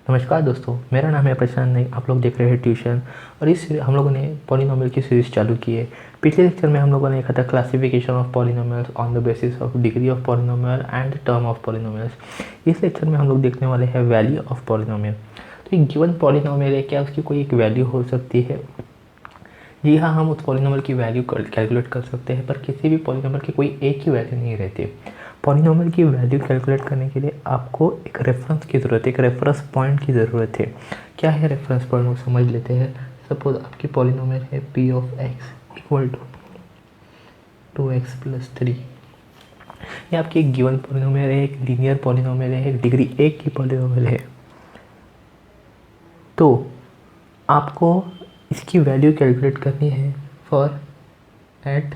नमस्कार दोस्तों, मेरा नाम है प्रशांत नाइक। आप लोग देख रहे हैं ट्यूशन। और इस हम लोगों ने पॉलिनोमियल की सीरीज़ चालू की है। पिछले लेक्चर में हम लोगों ने देखा था classification of polynomials on the basis of degree of polynomial and term of polynomials. इस लेक्चर में हम लोग देखने वाले हैं वैल्यू ऑफ पॉलिनोमियल। तो एक गिवन पॉलिनोमियल है, क्या उसकी कोई एक वैल्यू हो सकती है? जी हाँ, हम उस पॉलिनोमियल की वैल्यू कैलकुलेट कर सकते हैं, पर किसी भी पॉलिनोमियल की कोई एक ही वैल्यू नहीं रहती। पॉलिनोमियल की वैल्यू कैलकुलेट करने के लिए आपको एक रेफरेंस की ज़रूरत है, एक रेफरेंस पॉइंट की ज़रूरत है। क्या है रेफरेंस पॉइंट, वो समझ लेते हैं। सपोज आपकी पॉलिनोमियल है P of X equal to 2x+3। ये आपकी एक गिवन पॉलिनोमियल है, एक लीनियर पॉलिनोमियल है, एक डिग्री 1 की पॉलिनोमियल है। तो आपको इसकी वैल्यू कैलकुलेट करनी है for at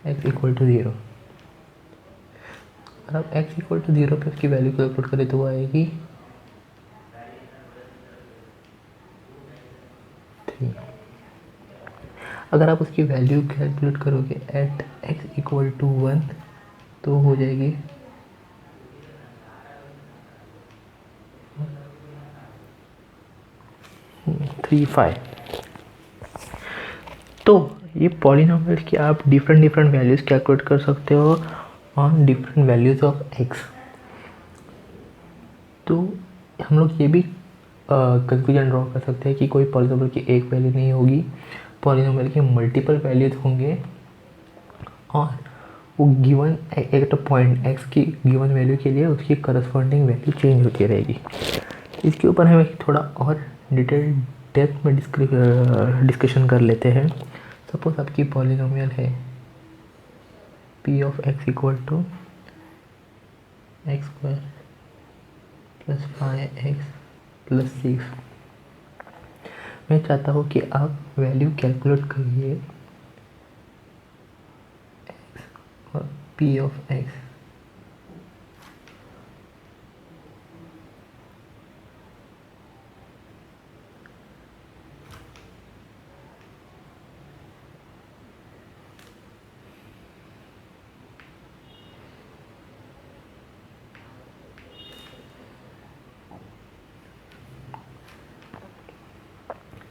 x equal to 0। अगर आप x इक्वल टू 0 पे उसकी वैल्यू कैलकुलेट करें तो वो आएगी 3। अगर आप उसकी वैल्यू कैलकुलेट करोगे एट x इक्वल टू 1 तो हो जाएगी 3, 5। तो ये पॉलिनोमियल की आप डिफरेंट वैल्यूज़ कैलकुलेट कर सकते हो on different values of x। तो हम लोग ये भी कंक्लूजन ड्रॉ कर सकते हैं कि कोई पॉलिनोमियल की एक वैल्यू नहीं होगी, पॉलिनोमियल के मल्टीपल वैल्यूज होंगे और वो गिवन एक तो पॉइंट x की गिवन वैल्यू के लिए उसकी करस्पॉन्डिंग वैल्यू चेंज होती रहेगी। इसके ऊपर हम एक थोड़ा और डिटेल डेप्थ में डिस्कशन कर लेते हैं। सपोज आपकी पॉलिनोमियल है p of x equal to x² plus 5x plus 6। मैं चाहता हूँ कि आप वैल्यू कैलकुलेट करिए और p ऑफ x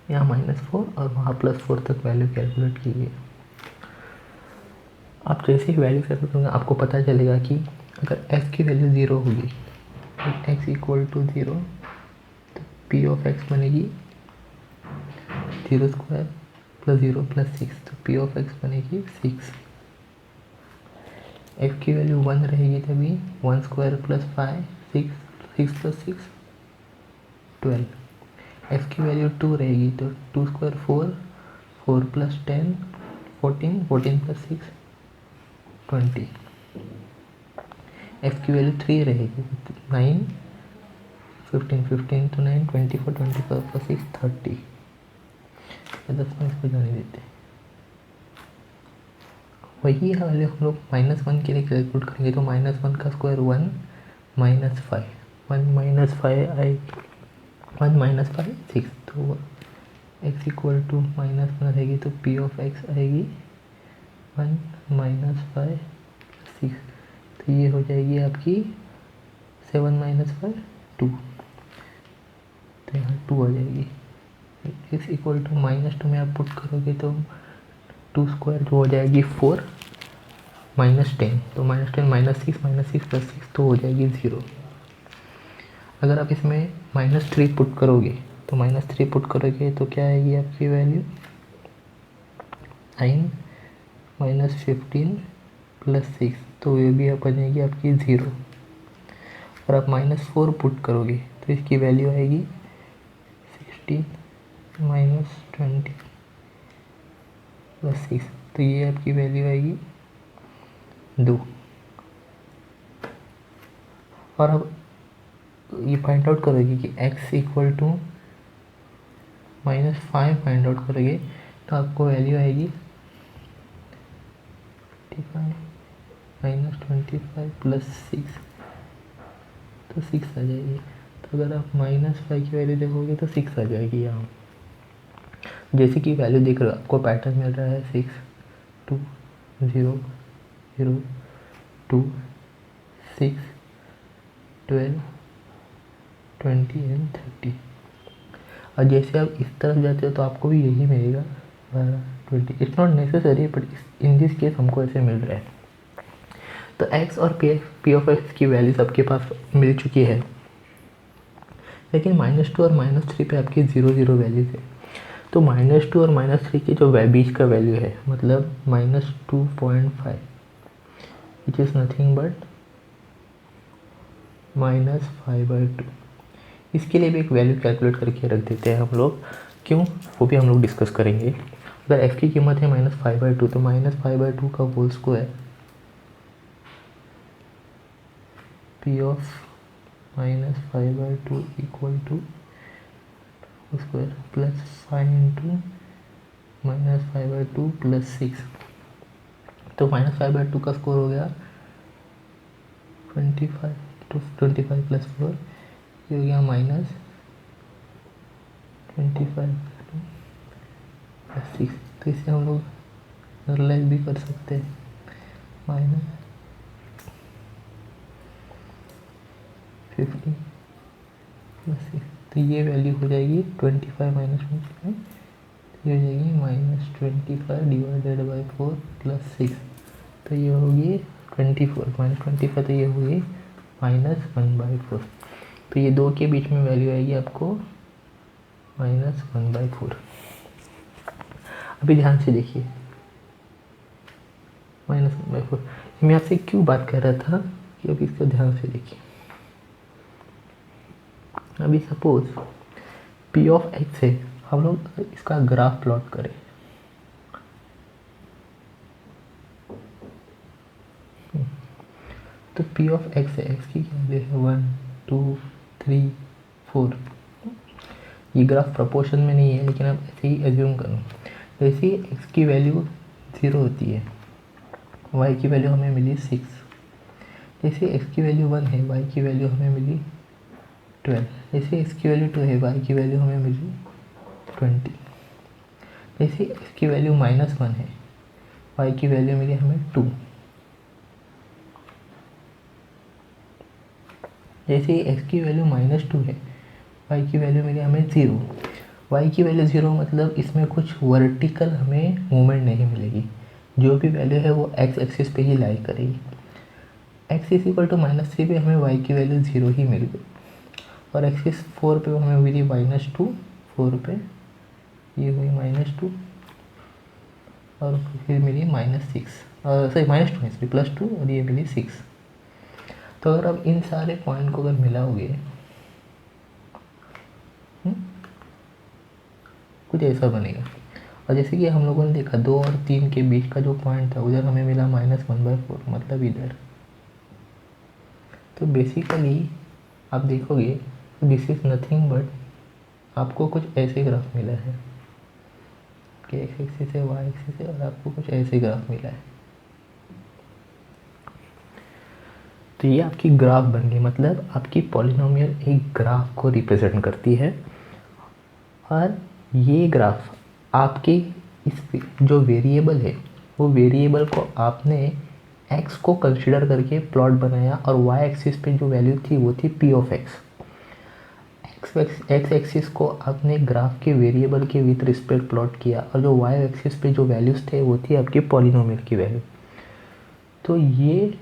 यहाँ -4 और वहाँ +4 तक वैल्यू कैलकुलेट कीजिए। आप जैसे ही वैल्यू कैलकुलेट करेंगे आपको पता चलेगा कि अगर x की वैल्यू 0 होगी, x इक्वल टू 0, तो p ऑफ x बनेगी 0² प्लस 0 प्लस 6, तो p ऑफ x बनेगी 6। f की वैल्यू 1 रहेगी तभी 1² प्लस 5, 6, 6 प्लस 6 12। f की वैल्यू 2 रहेगी तो 2² 4, 4 प्लस 10 14, 14 प्लस 6 20। f की वैल्यू 3 रहेगी 9, 15, 15 तो 9, 24, 24 प्लस 6 30। 10 में इसको जाने देते हैं। वही वैल्यू हम लोग -1 के लिए कैलकुलेट करेंगे तो -1 का स्क्वायर 1 -5, 1 -5 आएगी 1 -5 6। तो x इक्वल टू -1 रहेगी तो p ऑफ x आएगी 1 -5 6। तो ये हो जाएगी आपकी 7 -5 2। तो यहाँ 2 आ जाएगी। x इक्वल टू -2 में आप पुट करोगे तो 2² जो हो जाएगी 4 -10, तो -10 -6 प्लस 6 तो हो जाएगी 0। अगर आप इसमें -3 पुट करोगे तो -3 पुट करोगे तो क्या आएगी आपकी वैल्यू 9 -15 प्लस 6, तो ये भी बनेगी आपकी 0। और आप -4 पुट करोगे तो इसकी वैल्यू आएगी 16 -20 प्लस 6, तो ये आपकी वैल्यू आएगी 2। और अब ये फाइंड आउट करोगे कि x equal to -5 find out करोगे तो आपको वैल्यू आएगी 55 -25 प्लस 6, तो 6 आ जाएगी। तो अगर आप -5 की वैल्यू देखोगे तो 6 आ जाएगी यहाँ। जैसे कि वैल्यू देख रहे हो आपको पैटर्न मिल रहा है 6 2 0 0 2 6 12 20 एंड 30। और जैसे आप इस तरफ जाते हो तो आपको भी यही मिलेगा 20। It's not necessary but in this case हमको ऐसे मिल रहा है। तो x और पी ऑफ एक्स की वैल्यू सबके पास मिल चुकी है, लेकिन -2 और -3 पे आपकी 0 0 वैल्यूज है। तो -2 और -3 के जो बीच का वैल्यू है मतलब -2.5 विच इज़ नथिंग बट -5/2। इसके लिए भी एक वैल्यू कैलकुलेट करके रख देते हैं हम लोग, क्यों वो भी हम लोग डिस्कस करेंगे। अगर x की कीमत है -5/2 तो -5/2 का whole square p of -5/2 equal to square plus 5 into -5/2 plus 6। तो -5/2 का स्कोर हो गया 25 तो 25 प्लस 4 ये हो गया -25 प्लस 6। तो इसे हम लोग नॉर्मलाइज भी कर सकते हैं -50 प्लस 6। तो ये वैल्यू हो जाएगी 25 माइनस 25, ये हो जाएगी -25 डिवाइडेड बाई 4 प्लस 6। तो ये होगी 24 -25, तो ये होगी -1/4। तो ये दो के बीच में वैल्यू आएगी आपको -1/4। अभी ध्यान से देखिए -1/4। मैं आपसे क्यों बात कर रहा था कि अभी इसको ध्यान से देखिए। अभी सपोज p ऑफ x है, हम लोग इसका ग्राफ प्लॉट करें। तो p ऑफ x है, x की क्या वैल्यू है 1 2 3 4। ये ग्राफ प्रोपोर्शन में नहीं है लेकिन आप ऐसे ही एज्यूम करो। जैसे x की वैल्यू 0 होती है, y की वैल्यू हमें मिली 6। जैसे x की वैल्यू 1 है, y की वैल्यू हमें मिली 12। जैसे x की वैल्यू 2 है, y की वैल्यू हमें मिली 20। जैसे x की वैल्यू -1 है, y की वैल्यू मिली हमें 2। जैसे x की वैल्यू -2 है, y की वैल्यू मिली हमें 0। y की वैल्यू 0 मतलब इसमें कुछ वर्टिकल हमें मूवमेंट नहीं मिलेगी, जो भी वैल्यू है वो x एक्सिस पे ही लाई करेगी। x इज इक्वल टू -3 पे हमें y की वैल्यू 0 ही मिल गई, और एक्सिस 4 पे हमें मिली -2, 4 पे ये हुई -2 और फिर मिली -6 और सॉरी -2 है, सॉरी +2 और ये मिली 6। तो अगर आप इन सारे पॉइंट को अगर मिलाओगे कुछ ऐसा बनेगा। और जैसे कि हम लोगों ने देखा 2 और 3 के बीच का जो पॉइंट था उधर हमें मिला -1/4 मतलब इधर। तो बेसिकली आप देखोगे दिस इज़ नथिंग बट आपको कुछ ऐसे ग्राफ मिला है कि एक्स एक्सिस है, वाई एक्सिस है और आपको कुछ ऐसे ग्राफ मिला है। तो ये आपकी ग्राफ बन गई, मतलब आपकी पॉलिनोमियल एक ग्राफ को रिप्रेजेंट करती है। और ये ग्राफ आपके इस जो वेरिएबल है वो वेरिएबल को आपने x को कंसिडर करके प्लॉट बनाया और y एक्सिस पे जो वैल्यू थी वो थी p of x। x axis को आपने ग्राफ के वेरिएबल के विद रिस्पेक्ट प्लॉट किया और जो y एक्सिस पे जो वैल्यूज़ थे वो थी आपकी पॉलिनोमियल की वैल्यू। तो ये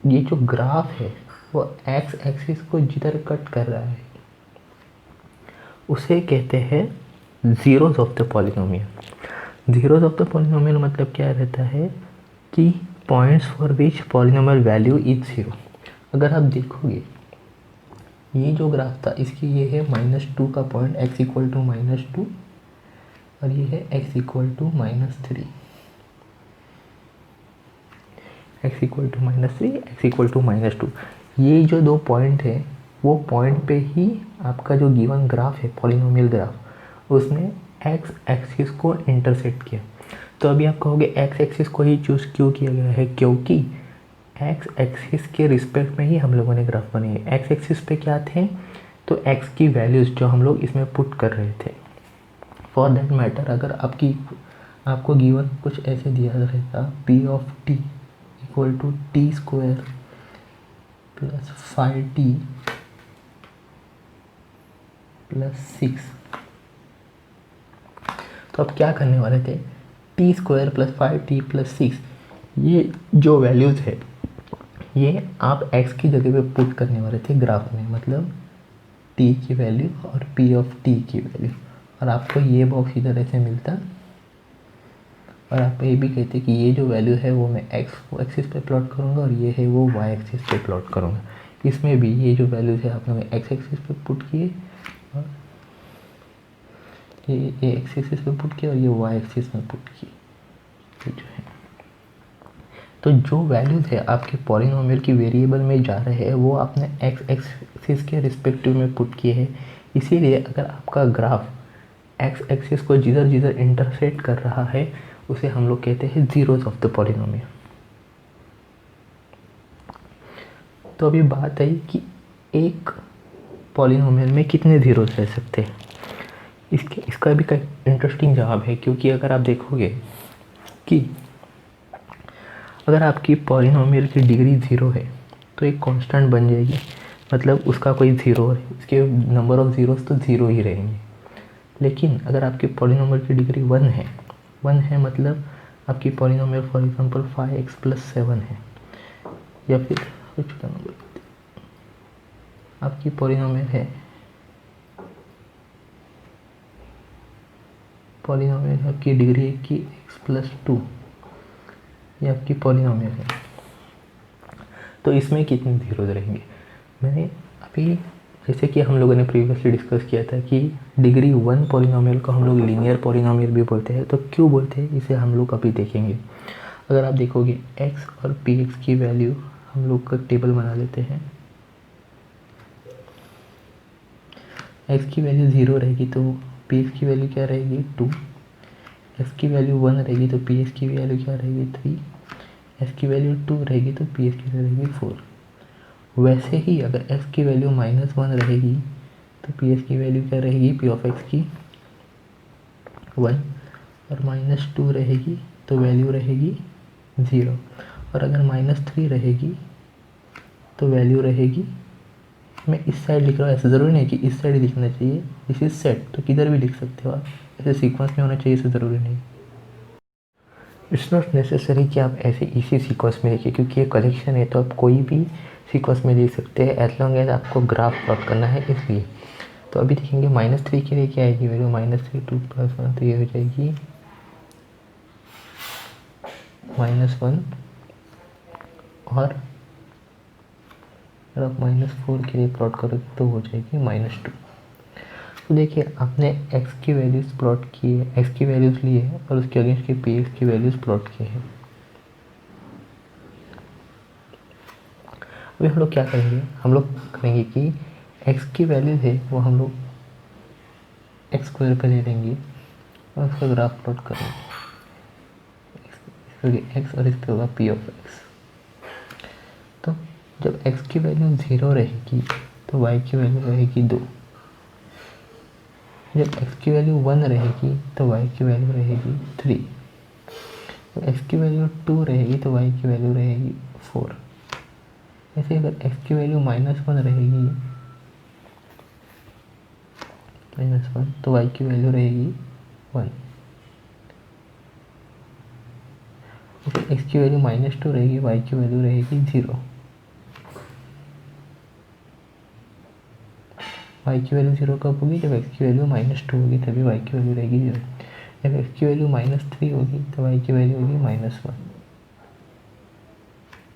जो ग्राफ है वो x एक्सिस को जिधर कट कर रहा है उसे कहते हैं zeros of the polynomial. Zeros of the polynomial मतलब क्या रहता है कि points for which polynomial value is 0। अगर आप देखोगे ये जो ग्राफ था इसकी ये है -2 का पॉइंट x इक्वल टू -2 और ये है x equal to -3, x equal to -3, x equal to -2। ये जो दो पॉइंट है वो पॉइंट पे ही आपका जो गिवन ग्राफ है पॉलिनोमियल ग्राफ उसने x एक्सिस को इंटरसेक्ट किया। तो अभी आप कहोगे x एक्सिस को ही चूज़ क्यों किया गया है, क्योंकि x एक्सिस के रिस्पेक्ट में ही हम लोगों ने ग्राफ बनाई है। x एक्सिस पे क्या थे तो x की वैल्यूज़ जो हम लोग इसमें पुट कर रहे थे। फॉर दैट मैटर अगर आपको गिवन कुछ ऐसे दिया रहता p of t equal to t² plus 5t plus 6। तो अब क्या करने वाले थे, T square plus 5t plus 6, ये जो वैल्यूज़ है ये आप x की जगह पे पुट करने वाले थे ग्राफ में, मतलब t की वैल्यू और p ऑफ t की वैल्यू, और आपको ये बॉक्स इधर ऐसे मिलता, और आप ये भी कहते कि ये जो वैल्यू है वो मैं x एक्सिस पे प्लॉट करूँगा और ये है वो y एक्सिस पे प्लॉट करूँगा। इसमें भी ये जो वैल्यूज़ है आपने x एक्सिस पे पुट किए और ये x एक्सिस पे पुट किया और ये y एक्सिस में पुट किए, ये जो है। तो जो वैल्यूज़ है आपके पॉलिनोमियल की वेरिएबल में जा रहे हैं वो आपने x एक्सिस के रिस्पेक्टिव में पुट किए हैं। इसीलिए अगर आपका ग्राफ x एक्सिस को जिधर जिधर इंटरसेक्ट कर रहा है उसे हम लोग कहते हैं जीरोज ऑफ द पॉलिनोमियल। तो अभी बात आई कि एक पॉलिनोमियल में कितने जीरोज रह सकते हैं। इसका भी का इंटरेस्टिंग जवाब है, क्योंकि अगर आप देखोगे कि अगर आपकी पॉलिनोमियल की डिग्री 0 है तो एक कांस्टेंट बन जाएगी, मतलब उसका कोई ज़ीरो है, इसके नंबर ऑफ ज़ीरोस तो ज़ीरो ही रहेंगे। लेकिन अगर आपकी पॉलिनोमियल की डिग्री 1 है मतलब आपकी polynomial for example 5x plus 7 है, या फिर छोटा नंबर आपकी पॉलिनोमियल है, पॉलिनोमियल आपकी डिग्री है कि x प्लस 2, ये आपकी पॉलिनोमियल है। तो इसमें कितने जीरोज रहेंगे, मैंने अभी जैसे कि हम लोगों ने प्रीवियसली डिस्कस किया था कि डिग्री 1 पॉलिनोमियल को हम लोग लीनियर पॉलिनोमियल भी बोलते हैं। तो क्यों बोलते हैं इसे हम लोग अभी देखेंगे। अगर आप देखोगे x और px की वैल्यू हम लोग का टेबल बना लेते हैं। x की वैल्यू 0 रहेगी तो px की वैल्यू क्या रहेगी 2, x की वैल्यू 1 रहेगी तो px की वैल्यू क्या रहेगी 3, x की वैल्यू 2 रहेगी तो px की वैल्यू रहेगी 4। वैसे ही अगर x की वैल्यू -1 रहेगी तो px की वैल्यू क्या रहेगी p ऑफ x की 1, और -2 रहेगी तो वैल्यू रहेगी 0, और अगर -3 रहेगी तो वैल्यू रहेगी, मैं इस साइड लिख रहा हूँ, ऐसा ज़रूरी नहीं कि इस साइड ही लिखना चाहिए, दिस इज सेट तो किधर भी लिख सकते हो आप, ऐसे सीक्वेंस में होना चाहिए, ऐसा ज़रूरी नहीं। इट्स नॉट नेसेसरी कि आप ऐसे इसी सीक्वेंस में लिखिए, क्योंकि ये कलेक्शन है तो आप कोई भी सीक्वेंस में लिख सकते हैं एज लॉन्ग एज आपको ग्राफ प्लॉट करना है इसलिए। तो अभी देखेंगे -3 के लिए क्या आएगी वैल्यू, -3 2 + 1 तो ये हो जाएगी -1, और अगर आप -4 के लिए प्लॉट करोगे तो हो जाएगी -2। तो देखिए आपने x की वैल्यूज़ प्लॉट की है, x की वैल्यूज़ ली है और उसके अगेंस्ट की px की वैल्यूज़ प्लॉट की है। अभी हम लोग क्या करेंगे, हम लोग करेंगे कि x की वैल्यूज़ है वो हम लोग एक्स स्क्वायर पर ले लेंगे और उसका ग्राफ प्लॉट करेंगे, एक्स और इस पर होगा p ऑफ x। तो जब x की वैल्यू 0 रहेगी तो y की वैल्यू रहेगी 2, जब x की वैल्यू 1 रहेगी तो y की वैल्यू रहेगी 3, जब x की वैल्यू 2 रहेगी तो y की वैल्यू रहेगी 4। ऐसे अगर x की वैल्यू -1 रहेगी -1 तो y की वैल्यू रहेगी 1, अगर x की वैल्यू -2 रहेगी y की वैल्यू रहेगी 0, y की वैल्यू 0 कब होगी जब x की वैल्यू -2 होगी, तभी y की वैल्यू रहेगी 0। जब x की वैल्यू -3 होगी तो y की वैल्यू होगी -1,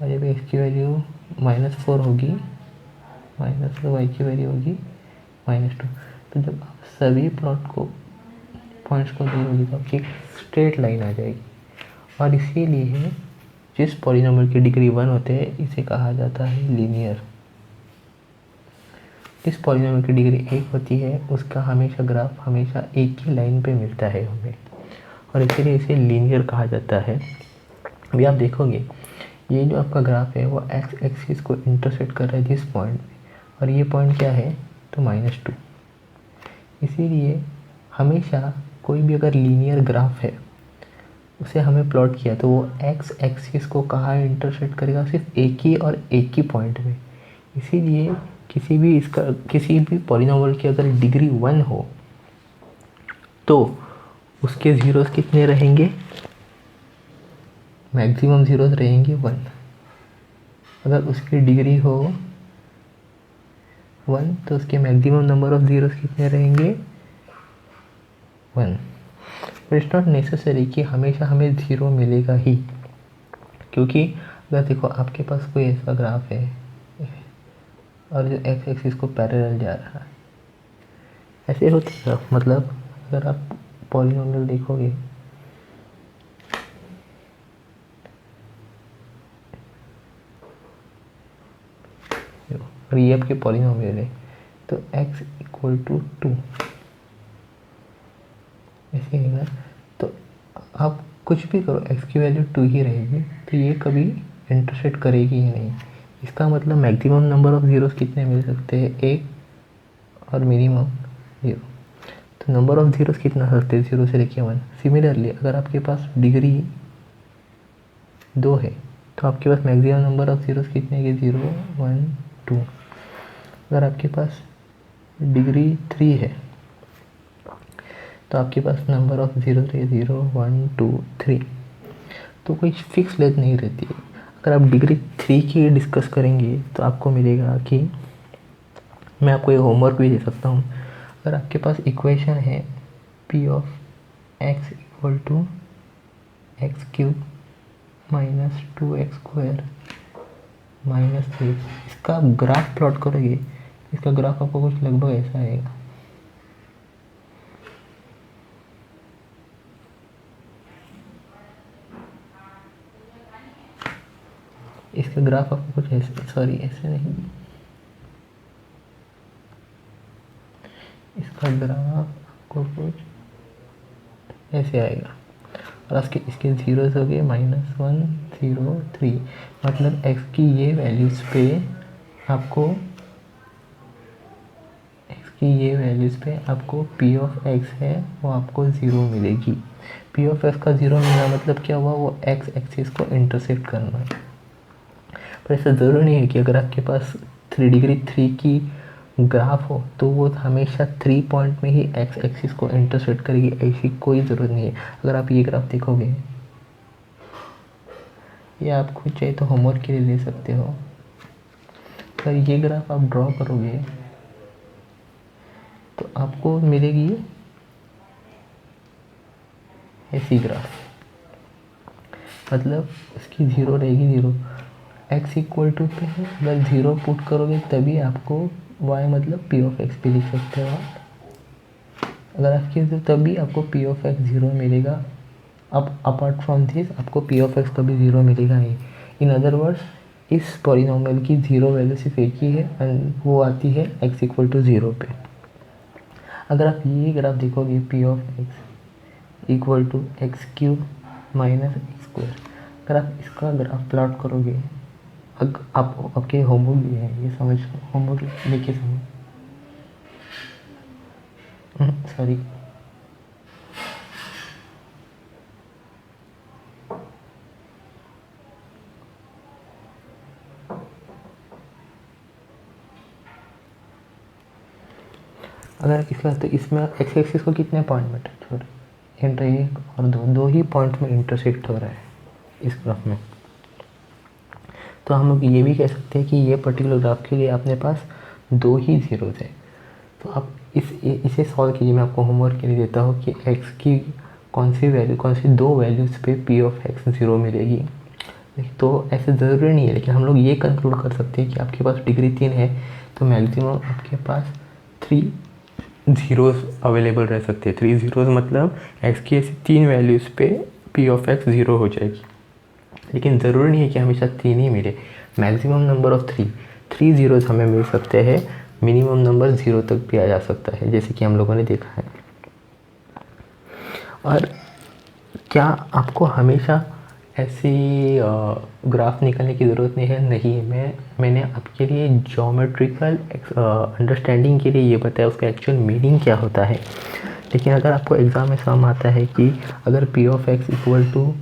और जब x की वैल्यू -4 होगी तो y की वैल्यू होगी -2। तो जब आप सभी पॉइंट्स को देखोगे तो आपकी स्ट्रेट लाइन आ जाएगी, और इसीलिए जिस पॉलिनोमियल की डिग्री 1 होते हैं इसे कहा जाता है लीनियर। जिस पॉलिनोमियल की डिग्री 1 होती है उसका हमेशा ग्राफ हमेशा एक ही लाइन पे मिलता है हमें, और इसीलिए इसे लीनियर कहा जाता है। अभी आप देखोगे ये जो आपका ग्राफ है वो एक्स एक्सिस को इंटरसेक्ट कर रहा है जिस पॉइंट में, और ये पॉइंट क्या है तो -2। इसीलिए हमेशा कोई भी अगर लीनियर ग्राफ है उसे हमें प्लॉट किया तो वो एक्स एक्सिस को कहाँ इंटरसेक्ट करेगा, सिर्फ एक ही और एक ही पॉइंट में। इसीलिए किसी भी पॉलिनोमियल की अगर डिग्री 1 हो तो उसके ज़ीरोस कितने रहेंगे, मैक्सिमम ज़ीरोस रहेंगे 1। अगर उसकी डिग्री हो 1 तो उसके मैक्सिमम नंबर ऑफ ज़ीरोस कितने रहेंगे, 1। बट इट्स नॉट नेसेसरी कि हमेशा हमें ज़ीरो मिलेगा ही, क्योंकि अगर देखो आपके पास कोई ऐसा ग्राफ है और जो एक्स एक्सिस को पैरेलल जा रहा है, ऐसे होता है। मतलब अगर आप पॉलिनोमियल देखोगे और ये आपके पॉलिनोमियल है तो x इक्वल टू 2 ऐसे है ना, तो आप कुछ भी करो x की वैल्यू 2 ही रहेगी, तो ये कभी इंटरसेक्ट करेगी ही नहीं। इसका मतलब मैक्सिमम नंबर ऑफ ज़ीरोस कितने मिल सकते हैं, 1 और मिनिमम 0। तो नंबर ऑफ ज़ीरोस कितना सकते हैं, 0 से लेके 1। सिमिलरली अगर आपके पास डिग्री 2 है तो आपके पास मैक्सिमम नंबर ऑफ ज़ीरोस कितने के, 0 1 2। अगर आपके पास डिग्री 3 है तो आपके पास नंबर ऑफ ज़ीरो है 0 1 2 3। तो कोई फिक्स लेंथ नहीं रहती है। अगर आप डिग्री 3 की डिस्कस करेंगे तो आपको मिलेगा कि मैं आपको एक होमवर्क भी दे सकता हूँ। अगर आपके पास इक्वेशन है p of x equal to X cube minus 2x square minus 3, इसका आप ग्राफ प्लॉट करोगे, इसका ग्राफ आपको कुछ लगभग ऐसा आएगा। इसका ग्राफ आपको कुछ ऐसे, सॉरी ऐसे नहीं, इसका ग्राफ आपको कुछ ऐसे आएगा और इसके ज़ीरोस हो गए -1 0 3। मतलब x की ये वैल्यूज़ पे आपको p ऑफ x है वो आपको 0 मिलेगी। p ऑफ x का 0 मिलना मतलब क्या हुआ, वो x एक्सिस को इंटरसेक्ट करना है। पर ऐसा ज़रूरी नहीं है कि अगर आपके पास डिग्री 3 की ग्राफ हो तो वो हमेशा 3 पॉइंट में ही x एक्सिस को इंटरसेक्ट करेगी, ऐसी कोई ज़रूरत नहीं है। अगर आप ये ग्राफ देखोगे, या आप खुद चाहे तो होमवर्क के लिए ले सकते हो, अगर ये ग्राफ आप ड्रॉ करोगे तो आपको मिलेगी ऐसी ग्राफ। मतलब इसकी 0 रहेगी 0, x इक्वल टू पे है, अगर 0 पुट करोगे तभी आपको y मतलब p ऑफ x भी लिख सकते हो आप। अगर आपकी तभी आपको p ऑफ x 0 मिलेगा। अब अपार्ट फ्रॉम दिस आपको p ऑफ x कभी 0 मिलेगा नहीं। इन अदर वर्ड्स इस पॉलिनोमियल की 0 वैल्यू सिर्फ एक ही है एंड वो आती है x इक्वल टू 0 पे। अगर आप ये ग्राफ देखोगे p of x equal to X cube minus X square, अगर आप इसका ग्राफ प्लॉट करोगे, आप आपके होमवर्क भी है ये समझ, होमवर्क लेके समझ, सॉरी अगर इसका तो इसमें एक्स एक्सिस को कितने पॉइंट में टच हो रहा है, एक और दो ही पॉइंट में इंटरसेक्ट हो रहा है इस ग्राफ में। तो हम लोग ये भी कह सकते हैं कि ये पर्टिकुलर ग्राफ के लिए अपने पास 2 ही ज़ीरोज़ है। तो आप इसे सॉल्व कीजिए। मैं आपको होमवर्क के लिए देता हूँ कि x की कौन सी 2 वैल्यूज़ पे p ऑफ x 0 मिलेगी। तो ऐसे ज़रूरी नहीं है, लेकिन हम लोग ये कंक्लूड कर सकते हैं कि आपके पास डिग्री 3 है तो मैक्सिमम आपके पास 3 ज़ीरोज़ अवेलेबल रह सकते हैं। 3 ज़ीरोज़ मतलब x की ऐसी 3 वैल्यूज़ पे p ऑफ x 0 हो जाएगी। लेकिन ज़रूरी नहीं है कि हमेशा 3 ही मिले। मैक्सिमम नंबर ऑफ 3 ज़ीरोज़ हमें मिल सकते हैं, मिनिमम नंबर 0 तक भी आ जा सकता है, जैसे कि हम लोगों ने देखा है। और क्या आपको हमेशा ऐसी ग्राफ निकालने की ज़रूरत नहीं है। मैंने आपके लिए ज्योमेट्रिकल अंडरस्टैंडिंग के लिए ये बताया, उसका एक्चुअल मीनिंग क्या होता है। लेकिन अगर आपको एग्ज़ाम में सम आता है कि अगर p of x equal to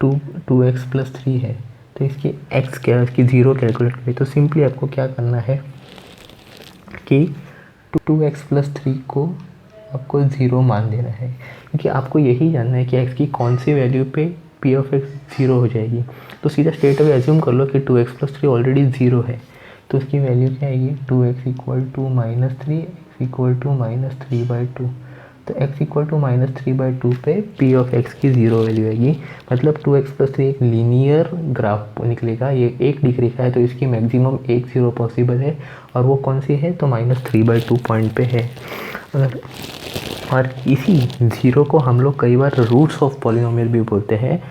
2x + 3 है तो इसकी एक्स क्या, इसकी ज़ीरो कैलकुलेट करें तो सिंपली आपको क्या करना है कि 2x+3 को आपको ज़ीरो मान देना है, क्योंकि आपको यही जानना है कि x की कौन सी वैल्यू पे p ऑफ x ज़ीरो हो जाएगी। तो सीधा स्ट्रेट अवे एज्यूम कर लो कि 2x+3 ऑलरेडी ज़ीरो है, तो उसकी वैल्यू क्या आएगी, 2x = -3, x = -3/2। तो x = -3/2 पे p ऑफ x की ज़ीरो वैल्यू आएगी, मतलब 2x+3 एक लीनियर ग्राफ निकलेगा। ये एक डिग्री का है तो इसकी मैक्सिमम एक ज़ीरो पॉसिबल है, और वो कौन सी है, तो -3/2 पॉइंट पे है। अगर और इसी ज़ीरो को हम लोग कई बार रूट्स ऑफ पॉलिनोमियल भी बोलते हैं।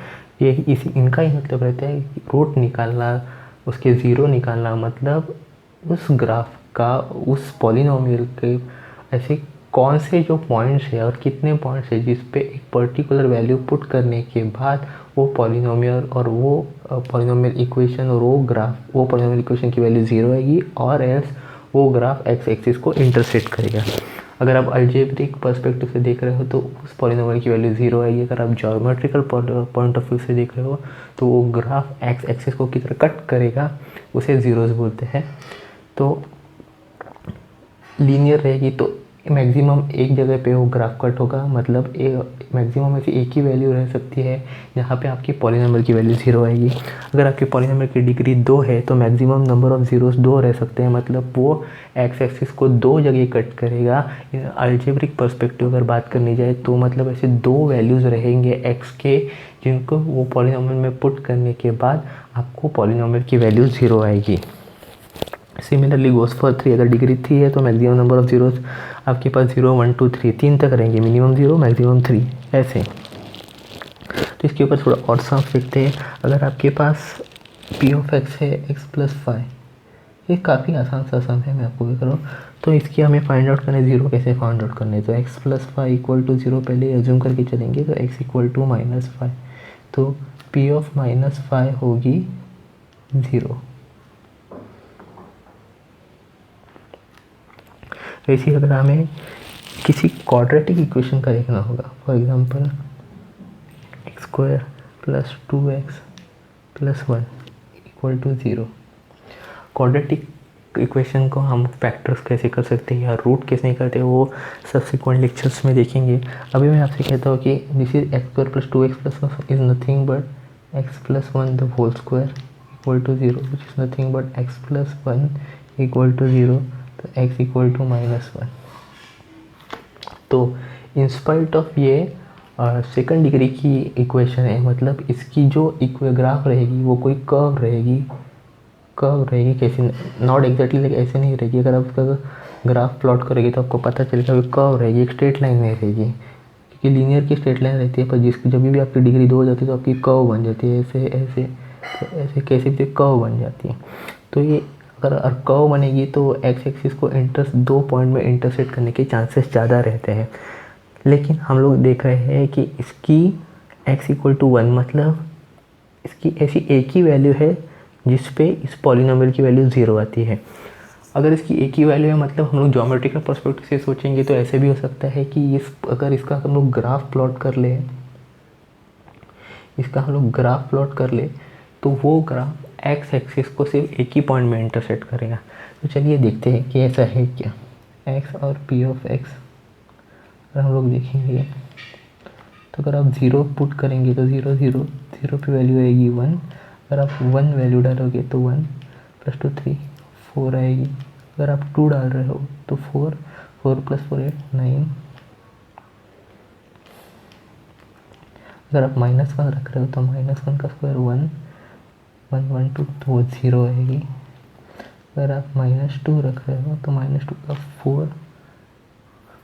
ये इसी इनका ही मतलब रहता है रूट निकालना, उसके ज़ीरो निकालना, मतलब उस ग्राफ का उस पॉलिनोमियल के ऐसे कौन से जो पॉइंट्स है और कितने पॉइंट्स है जिस पे एक पर्टिकुलर वैल्यू पुट करने के बाद वो पॉलिनोमियल और वो पॉलिनोमियल इक्वेशन और वो ग्राफ, वो पॉलिनोमियल इक्वेशन की वैल्यू ज़ीरो आएगी, और एल्स वो ग्राफ एक्स एक्सिस को इंटरसेक्ट करेगा। अगर आप अलजेब्रिक पर्सपेक्टिव से देख रहे हो तो उस पॉलिनोमियल की वैल्यू ज़ीरो आएगी। अगर आप ज्योमेट्रिकल पॉइंट ऑफ व्यू से देख रहे हो तो वो ग्राफ एक्स एक्सिस को किस तरह कट करेगा, उसे ज़ीरोज़ बोलते हैं। तो लीनियर रहेगी तो मैक्सिमम एक जगह पे वो ग्राफ कट होगा, मतलब मैक्सिमम ऐसी एक ही वैल्यू रह सकती है जहाँ पे आपकी पॉलिनोमियल की वैल्यू ज़ीरो आएगी। अगर आपकी पॉलिनोमियल की डिग्री 2 है तो मैक्सिमम नंबर ऑफ ज़ीरोज़ 2 रह सकते हैं, मतलब वो एक्स एक्सिस को दो जगह कट करेगा। अलजेब्रिक पर्सपेक्टिव अगर बात करनी जाए तो मतलब ऐसे दो वैल्यूज़ रहेंगे एक्स के, जिनको वो पॉलिनोमियल में पुट करने के बाद आपको पॉलिनोमियल की वैल्यू ज़ीरो आएगी। सिमिलरली गोज फॉर 3, अगर डिग्री 3 है तो मैक्सिमम नंबर ऑफ जीरोज आपके पास 0 1 2 3 3 तक रहेंगे, मिनिमम 0 मैक्सिमम 3 ऐसे। तो इसके ऊपर थोड़ा और साफ लिखते हैं। अगर आपके पास p ऑफ x है x+5, ये काफ़ी आसान सा सम है, मैं आपको भी करूँ तो इसकी हमें फाइंड आउट करना है, ज़ीरो कैसे फाइंड आउट करना है। तो x+5 = 0 पहले एज्यूम करके चलेंगे, तो x = -5, तो p ऑफ -5 होगी 0। वैसे अगर हमें किसी क्वाड्रेटिक इक्वेशन का देखना होगा, for example x² + 2x + 1 = 0, quadratic equation को हम फैक्टर्स कैसे कर सकते हैं या रूट कैसे करते हैं वो सब्सिक्वेंट लेक्चर्स में देखेंगे। अभी मैं आपसे कहता हूँ कि this is x² + 2x + 1 is nothing but x + 1 the whole square = 0, which is nothing but x + 1 = 0, तो x = -1। तो इंस्पाइट ऑफ ये सेकंड डिग्री की इक्वेशन है, मतलब इसकी जो ग्राफ रहेगी वो कोई कर्व रहेगी। कैसे, नॉट एग्जैक्टली लाइक ऐसे नहीं रहेगी। अगर आप उसका ग्राफ प्लॉट करेंगे तो आपको पता चलेगा वो कर्व रहेगी, एक स्ट्रेट लाइन नहीं रहेगी, क्योंकि लीनियर की स्ट्रेट लाइन रहती है, पर जिसकी जब भी आपकी डिग्री 2 हो जाती है तो आपकी कर्व बन जाती है, ऐसे ऐसे, तो ऐसे कैसे भी कर्व बन जाती है। तो ये अगर कर्व बनेगी तो एक्स एक्सिस को दो पॉइंट में इंटरसेक्ट करने के चांसेस ज़्यादा रहते हैं। लेकिन हम लोग देख रहे हैं कि इसकी x = 1, मतलब इसकी ऐसी एक ही वैल्यू है जिस पे इस पॉलिनोमियल की वैल्यू 0 आती है। अगर इसकी एक ही वैल्यू है, मतलब हम लोग ज्योमेट्रिकल पर्सपेक्टिव से सोचेंगे तो ऐसे भी हो सकता है कि अगर इसका हम लोग ग्राफ प्लॉट कर ले, तो वो ग्राफ एक्स एक्सिस को सिर्फ एक ही पॉइंट में इंटरसेक्ट करेगा। तो चलिए देखते हैं कि ऐसा है क्या। x और p ऑफ x अगर हम लोग देखेंगे तो अगर आप 0 पुट करेंगे तो 0 0 0 पे वैल्यू आएगी 1। अगर आप 1 वैल्यू डालोगे तो 1 + 2 3 4 आएगी। अगर आप 2 डाल रहे हो तो 4 4 + 4 8 9। अगर आप -1 रख रहे हो तो -1 का स्क्वायर 1 1 1 2, तो वो 0 आएगी। अगर आप -2 रख रहे हो तो -2 का 4,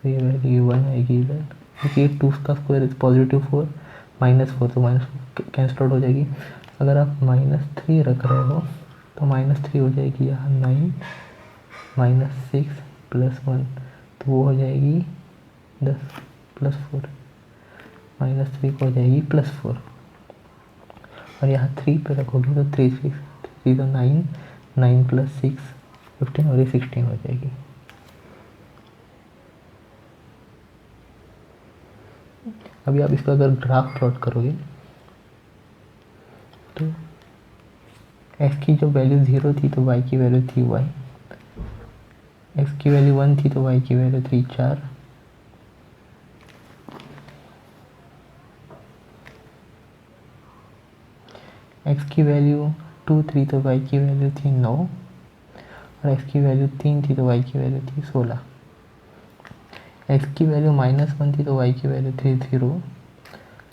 ये वैल्यू 1 आएगी इधर, क्योंकि 2 का स्क्वायर इज +4 -4, तो -4 कैंसल आउट हो जाएगी। अगर आप -3 रख रहे हो तो -3 हो जाएगी यहाँ 9 -6 + 1, तो वो हो जाएगी 10 + 4, -3 को हो जाएगी +4, और यहाँ 3 पे रखोगे तो 3 6 3 तो 9 9 + 6 15, और ये 16 हो जाएगी। अभी आप इसका अगर ग्राफ प्लॉट करोगे तो एक्स की जो वैल्यू 0 थी तो वाई की वैल्यू थी 1, एक्स की वैल्यू 1 थी तो वाई की वैल्यू थी 4, एक्स की वैल्यू 2 थी तो वाई की वैल्यू थी 9, और एक्स की वैल्यू 3 थी तो वाई की वैल्यू थी 16, एक्स की वैल्यू -1 थी तो वाई की वैल्यू थी 0,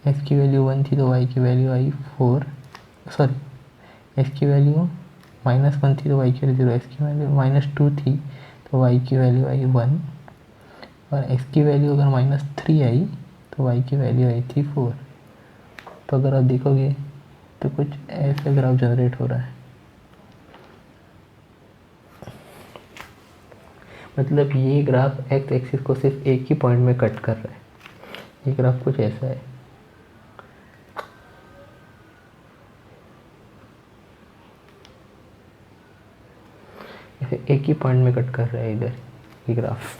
एक्स की वैल्यू 1 थी तो वाई की वैल्यू आई 4, सॉरी एक्स की वैल्यू -1 थी तो वाई की वैल्यू 0, एक्स की वैल्यू -2 थी तो वाई की वैल्यू आई 1, और एक्स की वैल्यू अगर -3 आई तो वाई की वैल्यू आई थी 4। तो अगर आप देखोगे तो कुछ ऐसे ग्राफ जनरेट हो रहा है, मतलब ये ग्राफ एक्स एक्सिस को सिर्फ एक ही पॉइंट में कट कर रहा है। ये ग्राफ कुछ ऐसा है, एक ही पॉइंट में कट कर रहा है इधर ये ग्राफ।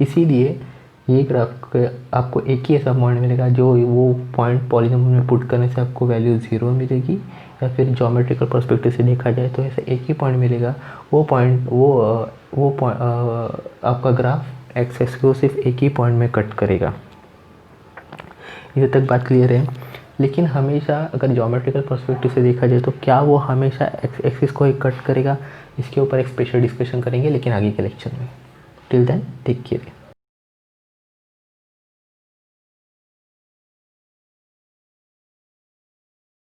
इसीलिए ये ग्राफ आपको एक ही ऐसा पॉइंट मिलेगा जो वो पॉइंट पॉलीनोमियल में पुट करने से आपको वैल्यू 0 मिलेगी, या फिर ज्योमेट्रिकल पर्सपेक्टिव से देखा जाए तो ऐसा एक ही पॉइंट मिलेगा। वो पॉइंट आपका ग्राफ एक्स एक्सिस को सिर्फ एक ही पॉइंट में कट करेगा। इधर तक बात क्लियर है। लेकिन हमेशा अगर ज्योमेट्रिकल पर्सपेक्टिव से देखा जाए तो क्या वो हमेशा एक्स एक्सिस को ही कट करेगा, इसके ऊपर एक स्पेशल डिस्कशन करेंगे लेकिन आगे के लेक्चर में। Till then take care.